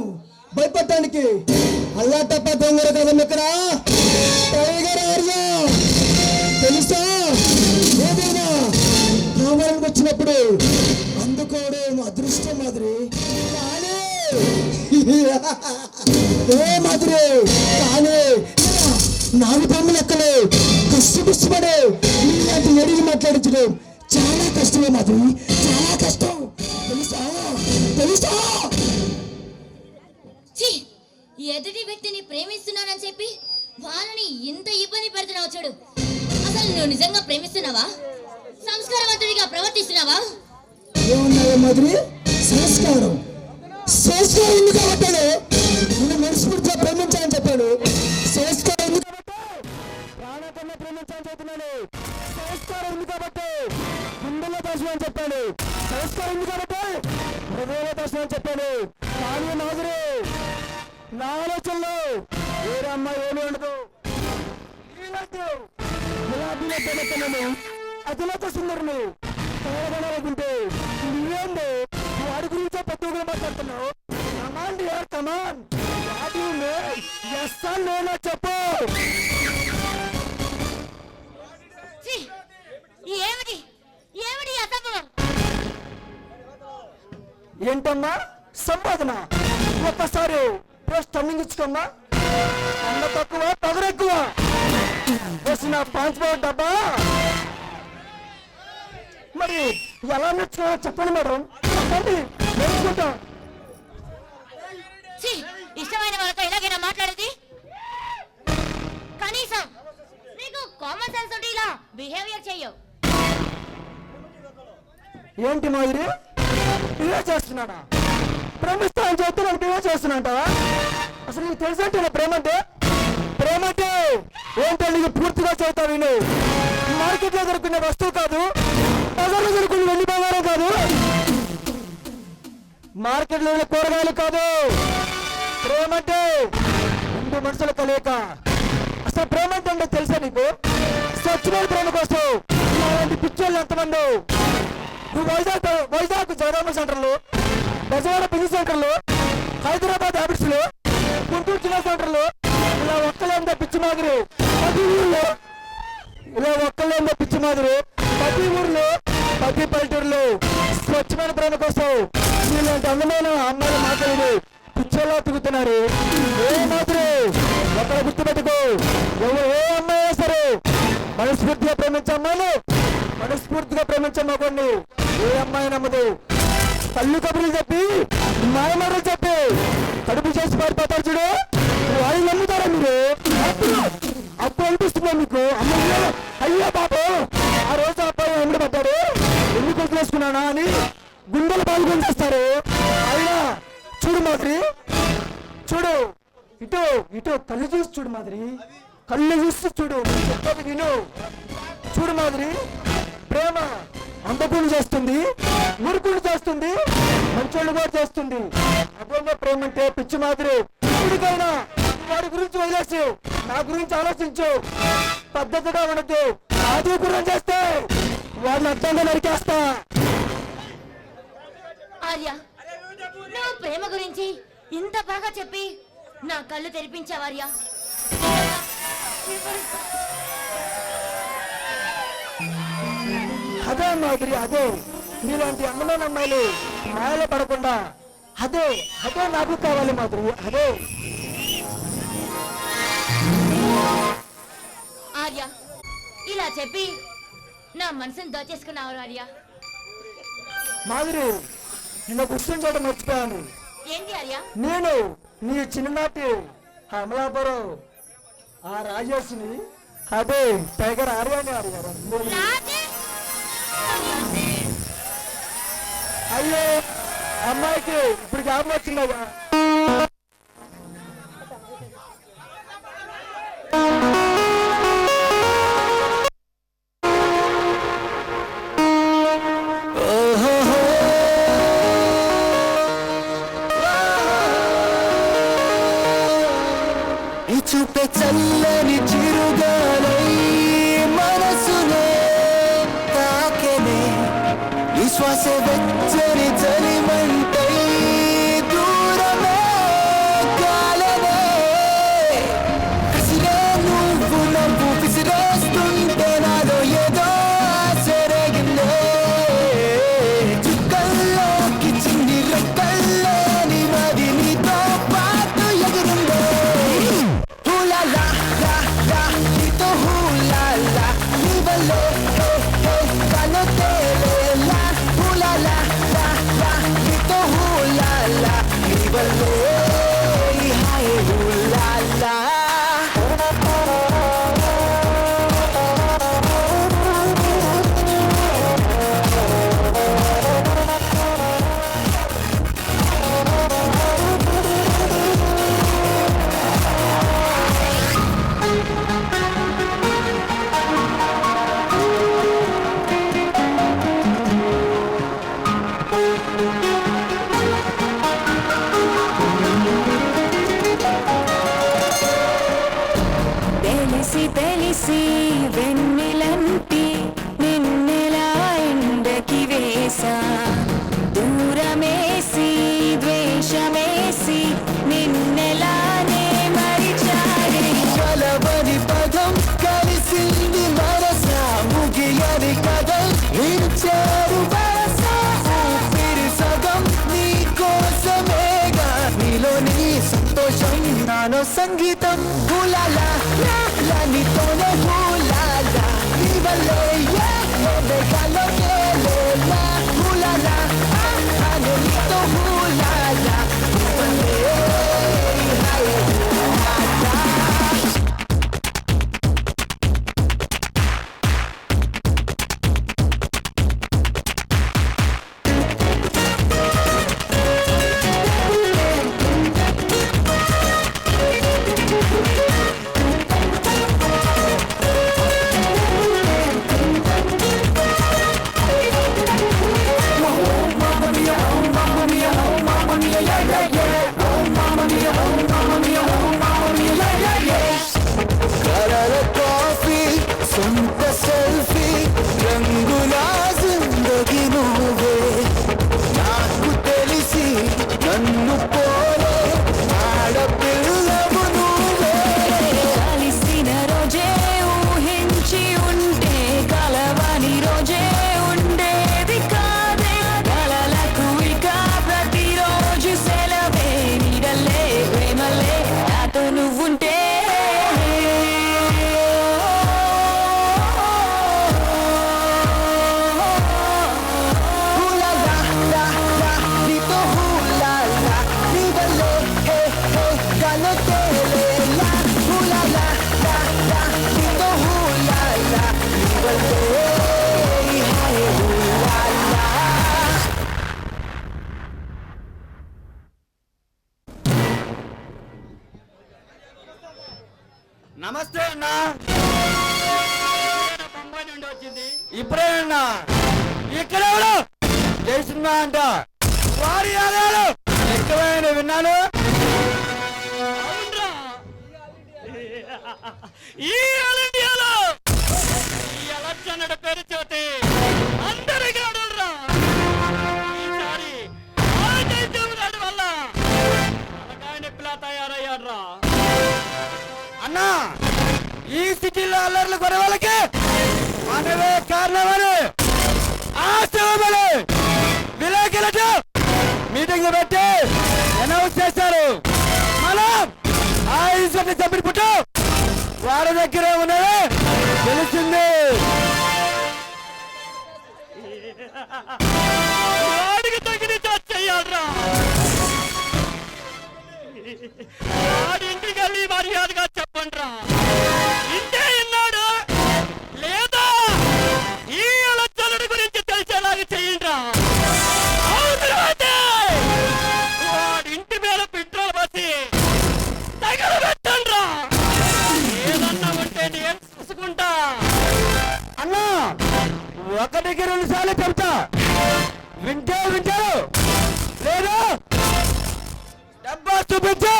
Speaker 6: భయపడటానికి అల్లా తప్ప గొంగర కదం ఇక్కడ టైగర్ ఆర్య తెలుసా? ఏదైనా కావాలని వచ్చినప్పుడు అందుకోవడం అదృష్టం మాదిరి. కానీ ఏ మాదిరి కానీ నాలుగు బొమ్మలు ఎక్కలే కష్టపడే ఇలాంటి ఎడిని మాట్లాడించడం చాలా కష్టమే మాదిరి, చాలా కష్టం. తెలుసా?
Speaker 2: ఎదుటి వ్యక్తిని ప్రేమిస్తున్నానని చెప్పి వాళ్ళని ఇంత ఇబ్బంది పెడుతున్నావు చూడు. అసలు నువ్వు నిజంగా ప్రేమిస్తున్నావా? సంస్కారవంతుడిగా ప్రవర్తిస్తున్నావా?
Speaker 6: ఏమన్నావే మాదిరి? సంస్కారం ఉంది కాబట్టి నేను మనస్ఫూర్తిగా ప్రేమించాలని చెప్పాడు. సంస్కారం ఉంది కాబట్టి ప్రాణకన్నా ప్రేమించాలని చెప్తున్నాడు. సంస్కారం ఉంది కాబట్టి గుండెలో దర్శనం అని చెప్పాడు. సంస్కారం ఉంది కాబట్టి హృదయంలో దర్శనం అని చెప్పాడు. కానీ మాదిరి నా ఆలోచనలో వేరే అమ్మాయి ఏమి ఉండదు. గులాబీలో పెడతాను, అదిలోతో సుందరులు తోడగలకుంటే నువ్వేంది వాడి గురించే పెద్దగా మాట్లాడుతున్నావు. కమాండ్ యార్ కమాన్, నేనో చెప్పు.
Speaker 2: ఏమిటి అసంభవం?
Speaker 6: ఏంటమ్మా సంపాదన? ఒక్కసారి టర్నింగ్ ఇచ్చుకోమ్మా. అన్న తక్కువ పగరెక్కువ వేసిన పాంచ్ డబ్బా. మరి ఎలా నేర్చుకోవాలో చెప్పండి మేడం, చెప్పండి, నేర్చుకుంటాం.
Speaker 2: ఇష్టమైన వాళ్ళతో ఇలాగైనా మాట్లాడేది? కనీసం నీకు కామన్ సెన్స్ ఉంటే ఇలా బిహేవియర్ చెయ్యవు.
Speaker 6: ఏంటి మాదిరి ఇలా చేస్తున్నాడా? ప్రేమిస్తా అని చెప్తే నాకు ఇలా చేస్తున్నాంటావా? అసలు నీకు తెలుసంటే నా ప్రేమంటే ఏంటో నీకు పూర్తిగా చెబుతా విను. మార్కెట్లో దొరుకునే వస్తువు కాదు, బజార్లో దొరుకునే వెండి బంగారం కాదు, మార్కెట్లో కూరగాయలు కాదు. ప్రేమంటే రెండు మనుషుల కలయిక. అసలు ప్రేమంటే తెలుసా నీకు? స్వచ్ఛమైన ప్రేమ కోసం ఇలాంటి పిచ్చోళ్ళు ఎంతమంది? నువ్వు వైజాగ్ జగదాంబ సెంటర్లు, బెజవాడ బిజినెస్ సెంటర్లు, హైదరాబాద్ హ్యాబిట్స్లు, గుంటూరు జిల్లా సెంటర్లు ఇలా ఒక్కలేందో పిచ్చి మాదిరి ప్రతి ఊర్లో, ప్రతి ఊర్లో, ప్రతి పల్లెటూరులో స్వచ్ఛమైన ప్రేమ కోసం ఇలాంటి అందమైన అమ్మాయిలు మాట్లాడేది
Speaker 3: పిచ్చోళ్ళ తిరుగుతున్నారు. ఏ మాత్రం ఒకరు గుర్తుపెట్టుకో, ఎవరు ఏ అమ్మాయి సరే మనస్ఫూర్తిగా ప్రేమించే అమ్మాయిలు, మనస్ఫూర్తిగా ప్రేమించే మగోడిని ఏ అమ్మాయి నమ్మదు. కళ్ళు కబుర్లు చెప్పి మాయమాటలు చెప్పి కడుపు చేసి పారిపోతారు చూడు, వాళ్ళు నమ్ముతారా మీరు? అప్పుడు అనిపిస్తుందా మీకు, అయ్యా బాబు ఆ రోజు అబ్బాయి ఎక్కడ పడ్డాడు, ఎందుకు వదిలేసుకున్నానా అని గుండెలు పాల్గొని చేస్తారు. అయినా చూడు మాదిరి, చూడు ఇటు ఇటు కళ్ళు చూసి చూడు మాదిరి, కళ్ళు చూసి చూడు, చెప్పేది విను. చూడు మాదిరి, ప్రేమ అందకుండా చేస్తుంది, ఊరుకుండా చేస్తుంది, మంచోళ్ళు కూడా చేస్తుంది. అదే ప్రేమ అంటే పిచ్చి మాదిరి. ఇప్పటికైనా వాడి గురించి వదిలేసి నా గురించి ఆలోచించు, పద్ధతిగా ఉండదు. ఆదూపురం చేస్తే వాడిని అర్థంగా నరికేస్తా.
Speaker 2: ఆర్య, నువ్వు ప్రేమ గురించి ఇంత బాగా చెప్పి నా కళ్ళు తెరిపించావు ఆర్య.
Speaker 3: అదే మాదిరి, అదే మీలాంటి అందమైన అమ్మాయిలు మాయలో పడకుండా అదే అదే నాకు కావాలి మాదిరి. అదే
Speaker 2: ఆర్య, ఇలా చెప్పి నా మనసుని దోచేసుకున్నావు ఆర్య.
Speaker 3: మాదిరి, నిన్న గుర్తించడం మర్చిపోయాను.
Speaker 2: ఏంటి ఆర్య?
Speaker 3: నేను నీ చిన్ననాటి అమలాపురం ఆ రాజేష్ని, అదే టైగర్ ఆర్యాని అడిగారు. అయ్యో అమ్మాయికి ఇప్పుడు జ్ఞాపకం వచ్చిందా?
Speaker 1: చూపే చల్లని చిరుగాలై మనసునే తాకెనే, విశ్వాస వెచ్చని చలిమంటై దూరమే కాలనే, కసిరే నువ్వు నవ్వు విసిరేస్తుంటే నాలో ఏదో ఆశరగిందే, చుక్కల్లోకి చిన్ని రెక్కల్లోని మది నీతో పాటు ఎగిరిందే. హూలాలా లా లా నీతో హూలాలా నీ వల్లే హే హే కను తేలేలా, హూలాలా లా లా నీతో హూలాలా నీ వల్లే హాయ్ హూలాలా.
Speaker 7: తెలిసి తెలిసి వెన్నెలంటి నిన్నెలా ఎండకి వేసా, దూరమేసి ద్వేషమేసి నిన్నెలానే మరిచాడే.
Speaker 1: కలవని పదం కలిసింది మనసా, ముగియని కథం వించారు వరసా, ఊపిరి సగం నీ కోసమేగా, నీలో నీ సంతోషం నాలో సంగీతం. హూలాలా లా లా నీతోనే హూలాలా నీ వల్లే మేఘాల్లో తేలేలా, హూలాలా నేను నీతో హూలాలా నీ వల్లే హాయ్ హూలాలా.
Speaker 3: ఇప్పుడేనా ఇక్కడ ఎవరు చేసిందా అంట వారి ఆదాయాలు ఎక్కువైన విన్నాను.
Speaker 5: అవునరా, ఈ ఆల్ ఇండియాలో ఈ ఎలక్షన్ పేరు చోటి అందరికీ అడుగురా. ఈసారి ఆ జయదేవుడు వల్ల అలాగే నిప్పులా తయారయ్యాడ్రా.
Speaker 3: అన్నా ఈ సిటీలో అల్లర్లు గొడవలకి మనమే కారణమని ఆశమని విలేకరులతో మీటింగ్ పెట్టి అనౌన్స్ చేశారు. మనం ఆ ఇన్స్పెక్టర్ సభ్యుడు పుట్టు వారి దగ్గరే ఉన్నది తెలిసింది.
Speaker 5: వాడికి తగిన చెయ్యాలరా. వాడి ఇంటికి వెళ్ళి మర్యాదగా చెప్పండిరా. ఇంటే ఉన్నాడు లేదా ఈ ఎలక్షన్ల గురించి తెలిసేలాగా చెయ్యండిరా. వాడి ఇంటి మీద పెట్రోల్ పోసి తగలబెట్టండిరా. ఏదన్నా ఉంటే నేను చూసుకుంటా.
Speaker 3: అన్నా ఒకటికి 2 సార్లు చెప్తా వింటారు లేదా డబ్బా చూపించు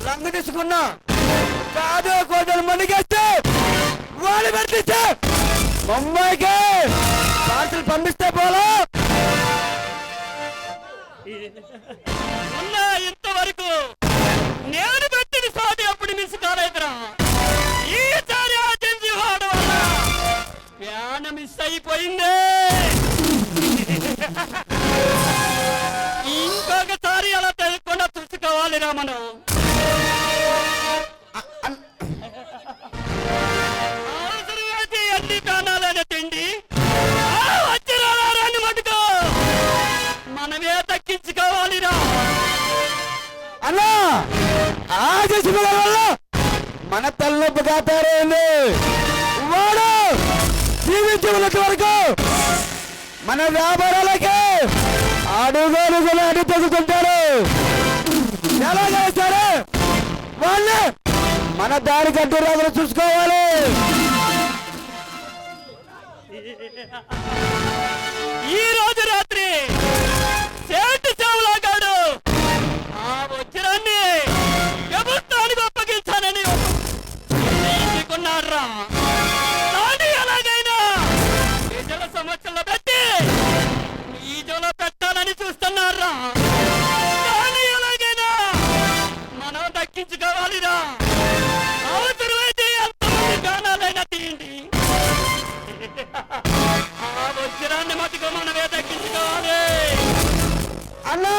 Speaker 3: లంగ తీసుకున్నా కాదు కోదలు మణిగేస్తే వాళ్ళు పెట్టిస్తే ముంబైకి పార్సల్ పంపిస్తే పోలా.
Speaker 5: ఉన్న ఇంతవరకు నేను పెట్టిన సాటి అప్పుడు మిస్ కాలేదురా. ఈసారి ఆచరించి వాడు వల్ల ప్యాన మిస్ అయిపోయింది. ఇంకొకసారి అలా తెలియకుండా చూసుకోవాలిరా మనం. అవసరమైతే ఎన్ని ప్రాణాలైనా తిండి వచ్చిరాన్ని మటుకు మనమే దక్కించుకోవాలిరా.
Speaker 3: అన్నా ఆదేశ వల్ల మన తలనొప్పి కాతారైంది. వాడు జీవించి ఉన్నంత వరకు మన వ్యాపారాలకి అడుగడుగులు అడ్డు తెగుతుంటారు. ఎలా చేస్తారు వాళ్ళు మన దారికి అడ్డు రాకుండా చూసుకోవాలి.
Speaker 5: ఈ రోజు రాత్రి సేటు సేవలాగాడు ఆ వజ్రాన్ని ప్రభుత్వానికి అప్పగించానని ఒప్పుకున్నారా. కానీ ఎలాగైనా ప్రజల సమస్యల్లో పెట్టి ఈజోలో పెట్టాలని చూస్తున్నారా. కానీ ఎలాగైనా మనం దక్కించుకోవాలిరా. అవసరమైతే ఎంతమంది గానాలైనా తీయండి. ఆ వజ్రాన్ని మటుకు మనమే దక్కించుకోవాలి.
Speaker 3: అన్నా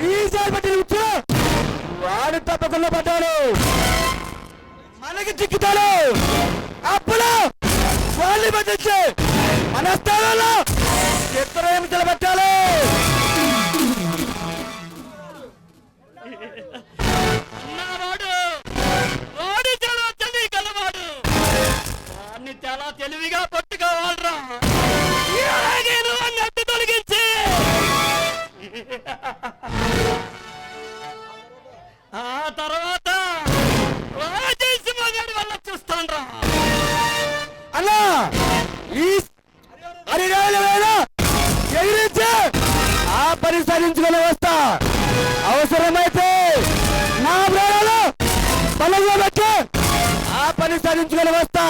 Speaker 3: ఈసారి పట్టిన ఉచ్చు వాడు తప్పకుండా పడ్డాడు మనకి చిక్కుతాడు. అప్పుడు వాళ్ళు పట్టించి మన స్థానంలో చిత్రహింసలు పెట్టాలి.
Speaker 5: అన్నవాడు వాడు చాలా తెలివి కలవాడు. వాడిని చాలా తెలివిగా పట్టుకోవాలరా. అలాగే నువ్వు అన్నట్టు తొలగించి ఆ తర్వాత రాజేసింహ గారి వల్ల చూస్తాండ్రా.
Speaker 3: అన్నా ఈ హరిరాజు ఎగిరించి ఆ పని సాధించుకొని వస్తా. అవసరమైతే నా ప్రాణాలు బలంగా పెట్టి ఆ పని సాధించుకొని వస్తా.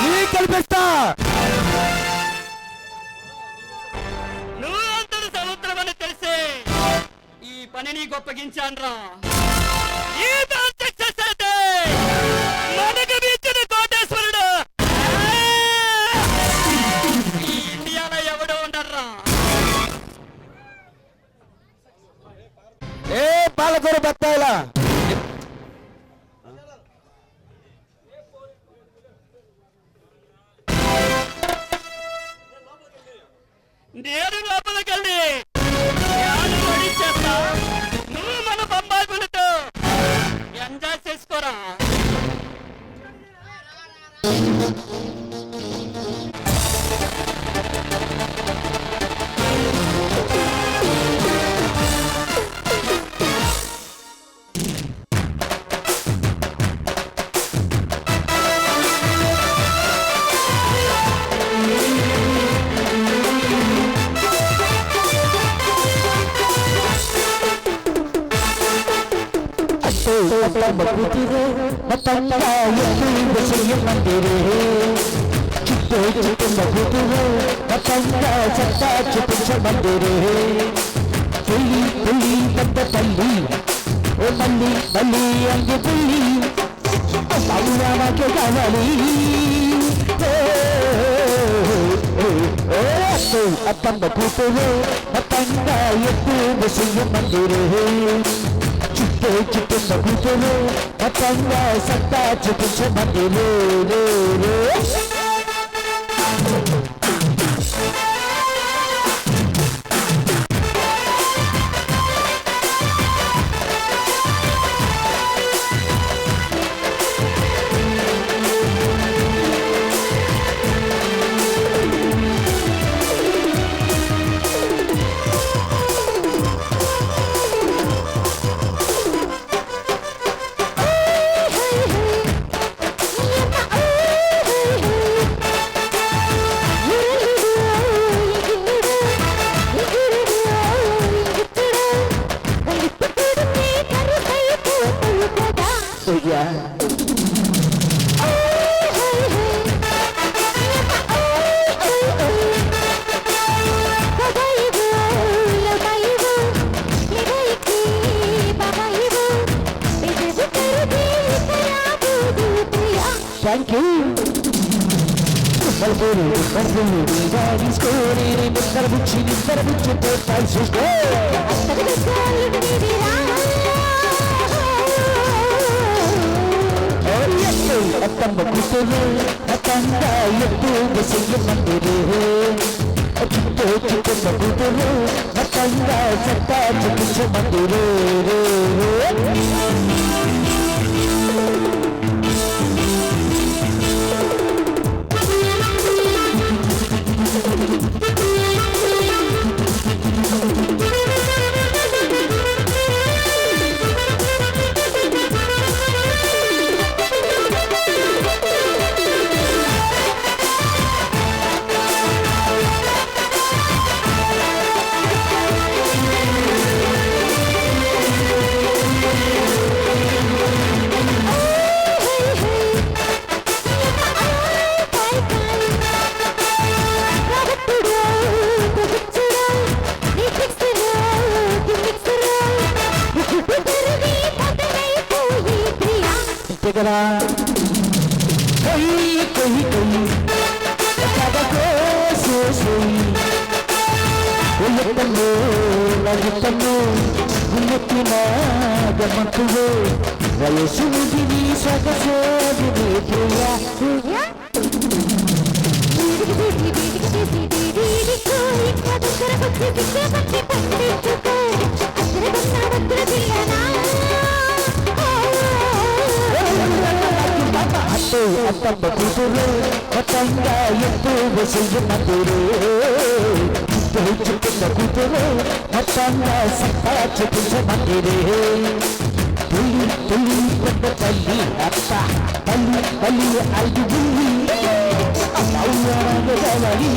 Speaker 3: నీ కల్పిస్తా.
Speaker 5: నువ్వు అంతటి సముద్రం అని తెలిసి ఈ పనిని గొప్పగించాన్రా. ఈ సక్సెస్ అయితే మనకు ఇచ్చిన కోటేశ్వరుడు ఈ ఇండియాలో ఎవడో ఉండర్రా.
Speaker 3: ఏ పాలకూర బత్తాయిలా
Speaker 5: నేను లోపలికెళ్ళి చేస్తా. నువ్వు మన బొంబాయి పులితో ఎంజాయ్ చేసుకోరా.
Speaker 1: అత్తమ్మ కూతురు మొత్తంగా ఎప్పుడు చెయ్యమందిరే చుట్టూ చుట్టున్న కూతురు మొత్తంగా చెత్తా చూపించమందిరే పుల్లి పుల్లి పెద్ద తల్లి ఓ మల్లి మల్లి అంగి పుల్లి బాబురామాకే కావాలి అత్తమ్మ కూతురు మొత్తంగా ఎక్కువ చెయ్యమందిరే చుట్టూ చుట్టున్న కూతురు మొత్తంగా సత్తా చూపించమందిరే Thank you. అత్తమ్మ కూతురు మొత్తంగా ఎక్కువ చెయ్యమందిరే చుట్టూ చుట్టున్న కూతురు మొత్తంగా సత్తా చూపించమందిరే Tegara koi koi koi kada ko soi uluttammo laguttammo gumuttina gamantuvo vayasu mudini sagasodini priya అత్తమ్మ కూతురు మొత్తంగా ఎక్కువ చెయ్యమందిరే చుట్టున్న కూతురు మొత్తంగా సత్తా చూపించమందిరే పుల్లి పుల్లి పెద్ద తల్లి అత్త తల్లి తల్లి ఐదు బుల్లి కావాలి